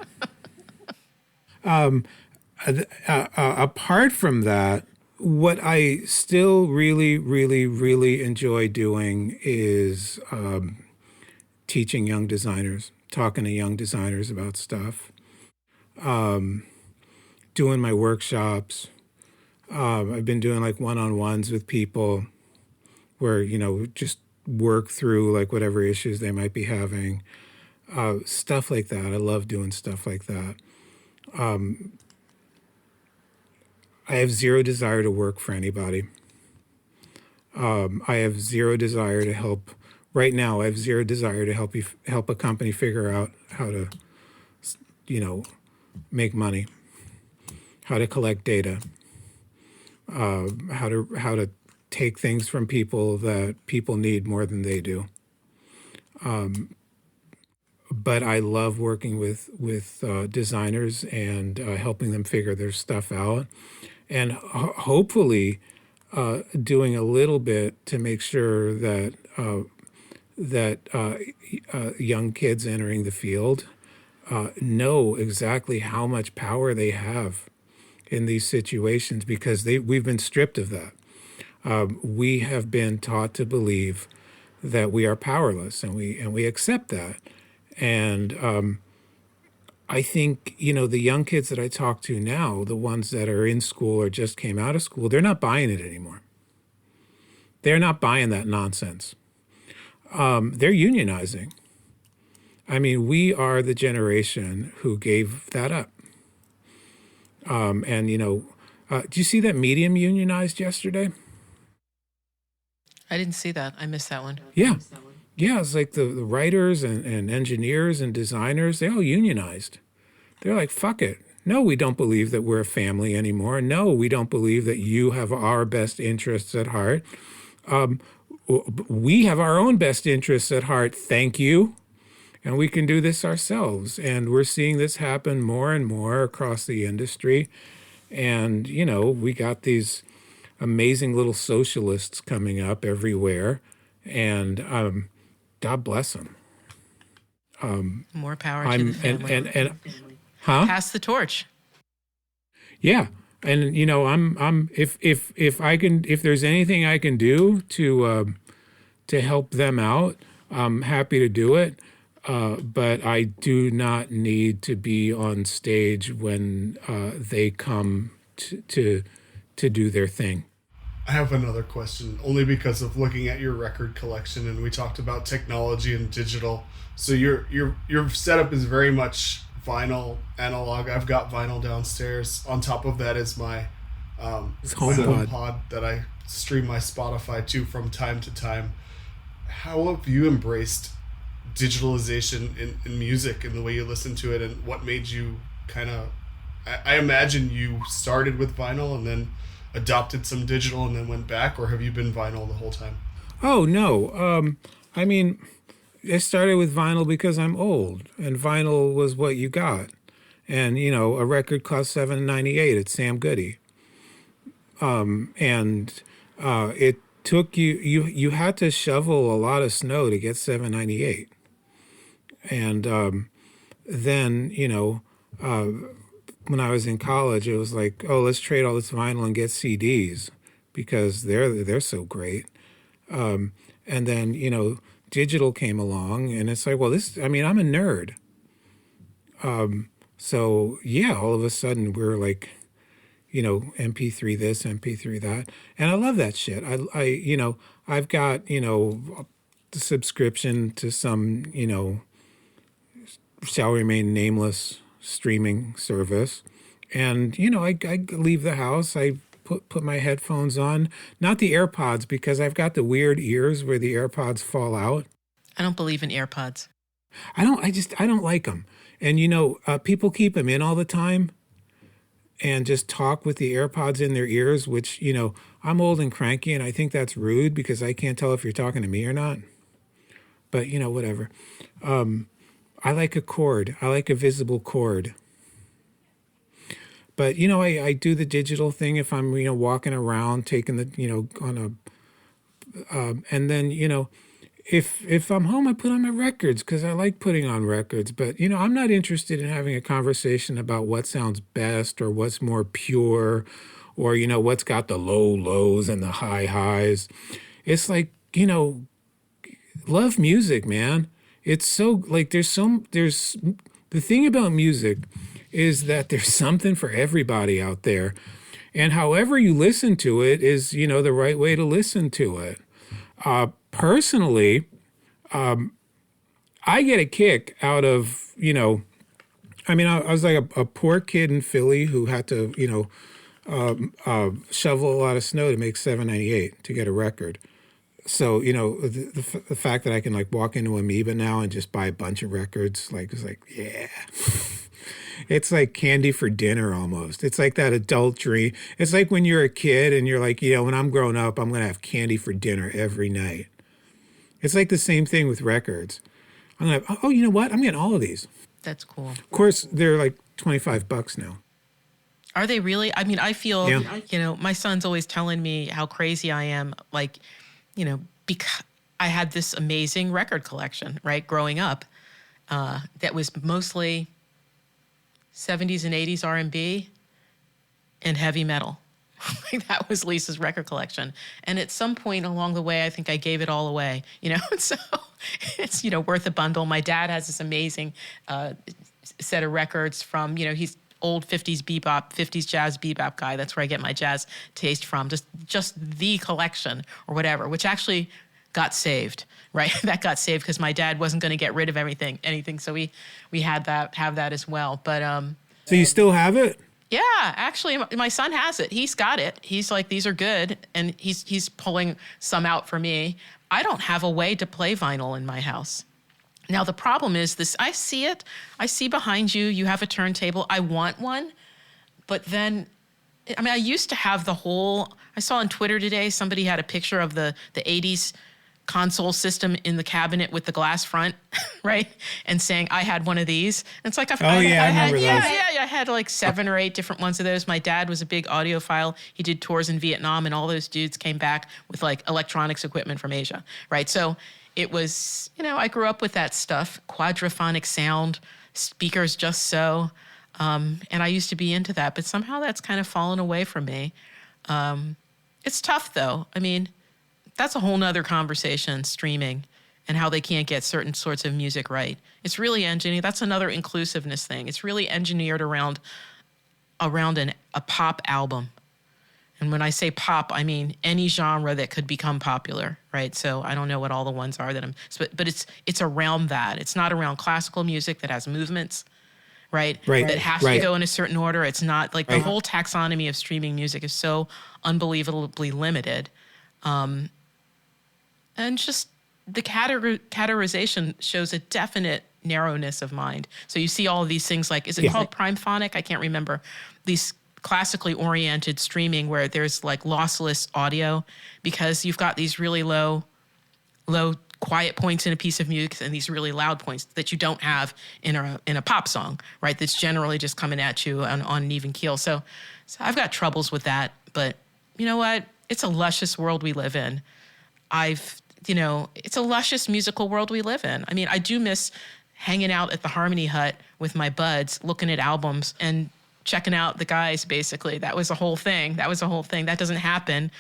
Apart from that, what I still really, really, really enjoy doing is teaching young designers, talking to young designers about stuff, doing my workshops. I've been doing like one-on-ones with people where, just work through like whatever issues they might be having, stuff like that. I love doing stuff like that. I have zero desire to work for anybody. I have zero desire to help. Right now, I have zero desire to help a company figure out how to, make money, how to collect data, how to take things from people that people need more than they do. But I love working with designers and helping them figure their stuff out, and hopefully doing a little bit to make sure that young kids entering the field know exactly how much power they have in these situations, because we've been stripped of that. We have been taught to believe that we are powerless, and we accept that. And I think, the young kids that I talk to now, the ones that are in school or just came out of school, they're not buying it anymore. They're not buying that nonsense. They're unionizing. I mean, we are the generation who gave that up. Do you see that Medium unionized yesterday? I didn't see that. I missed that one. Yeah. Yeah, it's like the writers and engineers and designers, they all unionized. They're like, fuck it. No, we don't believe that we're a family anymore. No, we don't believe that you have our best interests at heart. We have our own best interests at heart, thank you. And we can do this ourselves. And we're seeing this happen more and more across the industry. And, we got these amazing little socialists coming up everywhere. And God bless them. More power to the family. Huh? Pass the torch. Yeah. And, I'm if there's anything I can do to help them out, I'm happy to do it. But I do not need to be on stage when they come to do their thing. I have another question, only because of looking at your record collection, and we talked about technology and digital. So your setup is very much vinyl, analog. I've got vinyl downstairs. On top of that is my HomePod that I stream my Spotify to from time to time. How have you embraced digitalization in music and the way you listen to it, and what made you I imagine you started with vinyl and then adopted some digital and then went back, or have you been vinyl the whole time? Oh, no. I started with vinyl because I'm old, and vinyl was what you got. And, a record cost $7.98 at Sam Goody. It took you had to shovel a lot of snow to get $7.98. And then, when I was in college, it was like, oh, let's trade all this vinyl and get CDs because they're so great. And then, digital came along, and it's like, well, I'm a nerd. So yeah, all of a sudden we're like, MP3 this, MP3 that. And I love that shit. I've got, the subscription to some, shall remain nameless streaming service. And, I leave the house, I put my headphones on, not the AirPods, because I've got the weird ears where the AirPods fall out. I don't believe in AirPods. I don't like them. And, people keep them in all the time and just talk with the AirPods in their ears, which, I'm old and cranky, and I think that's rude because I can't tell if you're talking to me or not. But, whatever. I like a cord. I like a visible cord. But, I do the digital thing if I'm, walking around, taking the, on a, and then, if I'm home, I put on my records because I like putting on records. But, I'm not interested in having a conversation about what sounds best or what's more pure or, what's got the low lows and the high highs. It's like, love music, man. It's so like there's the thing about music is that there's something for everybody out there. And however you listen to it is, the right way to listen to it. Personally, I get a kick out of, I was like a poor kid in Philly who had to, shovel a lot of snow to make $7.98 to get a record. So, the fact that I can like walk into Amoeba now and just buy a bunch of records, like, it's like, yeah. it's like candy for dinner almost. It's like that adult dream. It's like when you're a kid and you're like, when I'm grown up, I'm going to have candy for dinner every night. It's like the same thing with records. I'm going to, you know what? I'm getting all of these. That's cool. Of course, they're like $25 now. Are they really? I mean, I feel, my son's always telling me how crazy I am. Like, because I had this amazing record collection, right, growing up, that was mostly 70s and 80s R&B and heavy metal. That was Lisa's record collection. And at some point along the way, I think I gave it all away, So it's, worth a bundle. My dad has this amazing set of records from, he's old 50s bebop, 50s jazz bebop guy. That's where I get my jazz taste from. Just the collection or whatever, which actually got saved, right? That got saved because my dad wasn't going to get rid of anything. So we have that as well. But so you still have it? Yeah, actually, my son has it. He's got it. He's like, these are good, and he's pulling some out for me. I don't have a way to play vinyl in my house. Now, the problem is this. I see it. I see behind you. You have a turntable. I want one. But then, I used to have I saw on Twitter today, somebody had a picture of the 80s console system in the cabinet with the glass front, right? And saying, I had one of these. And it's like, I remember those. I had like 7 or 8 different ones of those. My dad was a big audiophile. He did tours in Vietnam, and all those dudes came back with like electronics equipment from Asia, right? So it was, I grew up with that stuff, quadraphonic sound, speakers just so. And I used to be into that, but somehow that's kind of fallen away from me. It's tough though. That's a whole nother conversation, streaming and how they can't get certain sorts of music right. It's really engineered. That's another inclusiveness thing. It's really engineered around a pop album. And when I say pop, I mean any genre that could become popular, right? So I don't know what all the ones are but it's around that. It's not around classical music that has movements, right? That has to go in a certain order. It's not like the whole taxonomy of streaming music is so unbelievably limited. And just the categorization shows a definite narrowness of mind. So you see all of these things like, is it called primephonic? I can't remember. These classically oriented streaming where there's like lossless audio because you've got these really low quiet points in a piece of music and these really loud points that you don't have in a pop song, right? That's generally just coming at you on an even keel. So I've got troubles with that, but you know what? It's a luscious world we live in. It's a luscious musical world we live in. I do miss hanging out at the Harmony Hut with my buds, looking at albums and checking out the guys, basically. That was a whole thing. That doesn't happen.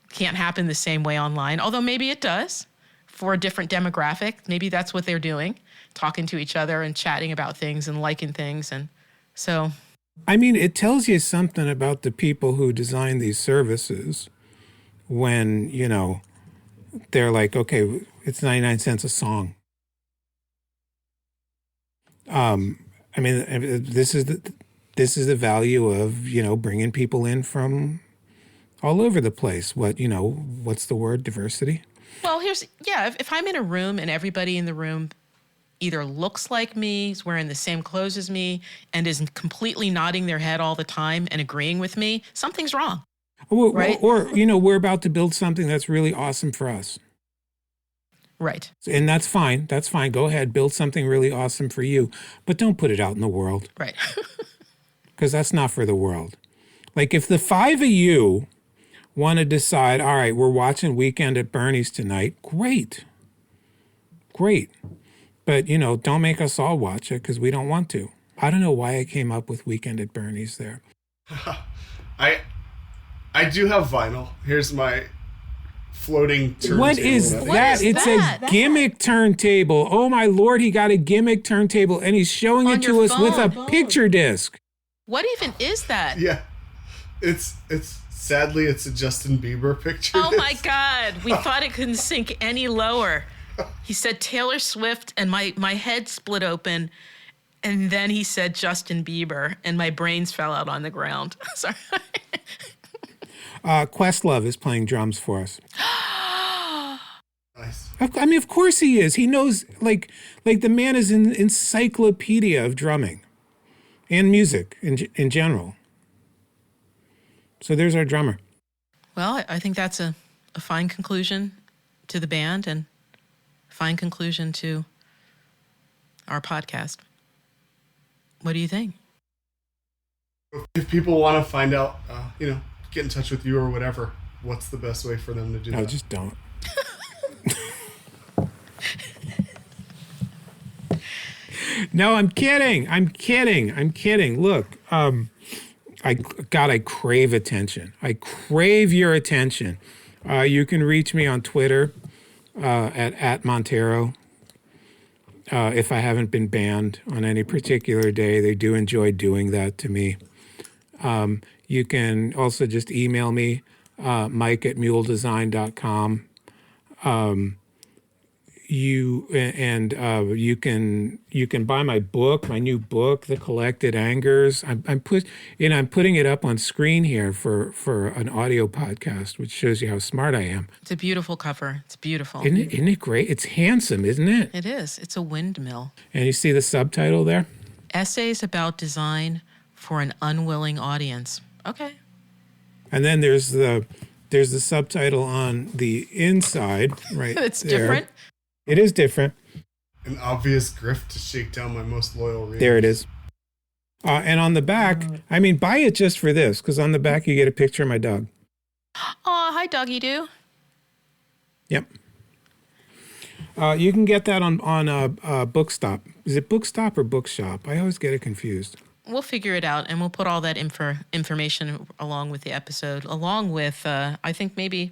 Can't happen the same way online, although maybe it does for a different demographic. Maybe that's what they're doing, talking to each other and chatting about things and liking things. And so... it tells you something about the people who design these services when, they're like, okay, it's 99 cents a song. This is the value of, bringing people in from all over the place. What's the word? Diversity? Well, if I'm in a room and everybody in the room either looks like me, is wearing the same clothes as me, and is completely nodding their head all the time and agreeing with me, something's wrong. Right? Or, we're about to build something that's really awesome for us. Right. And that's fine. That's fine. Go ahead, build something really awesome for you. But don't put it out in the world. Right. Because that's not for the world. Like if the 5 of you want to decide, all right, we're watching Weekend at Bernie's tonight, great. But, don't make us all watch it because we don't want to. I don't know why I came up with Weekend at Bernie's there. I do have vinyl. Here's my floating turntable. What is that? It's a gimmick turntable. Oh my Lord, he got a gimmick turntable and he's showing it to us with a picture disc. What even is that? Yeah. It's sadly it's a Justin Bieber picture. Oh my God. We thought it couldn't sink any lower. He said Taylor Swift and my head split open. And then he said Justin Bieber and my brains fell out on the ground. Sorry. Questlove is playing drums for us. Nice. Of course he is. He knows, like the man is an encyclopedia of drumming. and music in general. So there's our drummer. Well, I think that's a fine conclusion to the band and a fine conclusion to our podcast. What do you think? If people want to find out, get in touch with you or whatever, what's the best way for them to do that? No, just don't. No, I'm kidding. Look, I crave attention. I crave your attention. You can reach me on Twitter at Monteiro. If I haven't been banned on any particular day, they do enjoy doing that to me. You can also just email me, Mike@muledesign.com. You can buy my book, my new book, The Collected Angers. I'm putting it up on screen here for an audio podcast, which shows you how smart I am. It's a beautiful cover. It's beautiful. Isn't it great? It's handsome, isn't it? It is. It's a windmill. And you see the subtitle there? Essays about design for an unwilling audience. Okay. And then there's the subtitle on the inside, right? It's there. different. It is different. An obvious grift to shake down my most loyal readers. There it is. And on the back, buy it just for this, because on the back you get a picture of my dog. Oh, hi, doggy doo. Yep. You can get that on Bookstop. Is it Bookstop or Bookshop? I always get it confused. We'll figure it out, and we'll put all that information along with the episode, along with, I think, maybe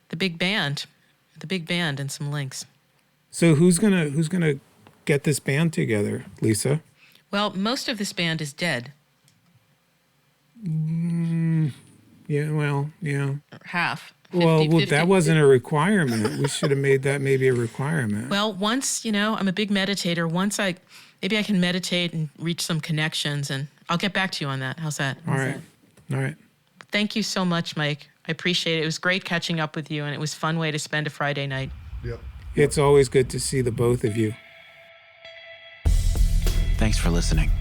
the big band and some links. So who's gonna get this band together, Lisa? Well, most of this band is dead. Yeah, well, yeah. Half. 50, that wasn't a requirement. We should have made that maybe a requirement. Well, once, I'm a big meditator. Once maybe I can meditate and reach some connections, and I'll get back to you on that. How's that? All right. Thank you so much, Mike. I appreciate it. It was great catching up with you, and it was a fun way to spend a Friday night. Yep. It's always good to see the both of you. Thanks for listening.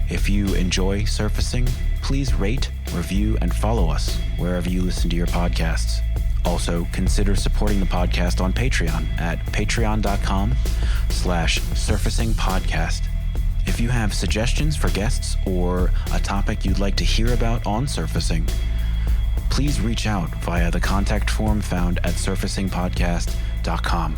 If you enjoy surfacing, please rate, review, and follow us wherever you listen to your podcasts. Also, consider supporting the podcast on Patreon at patreon.com/surfacingpodcast. If you have suggestions for guests or a topic you'd like to hear about on surfacing, please reach out via the contact form found at surfacingpodcast.com.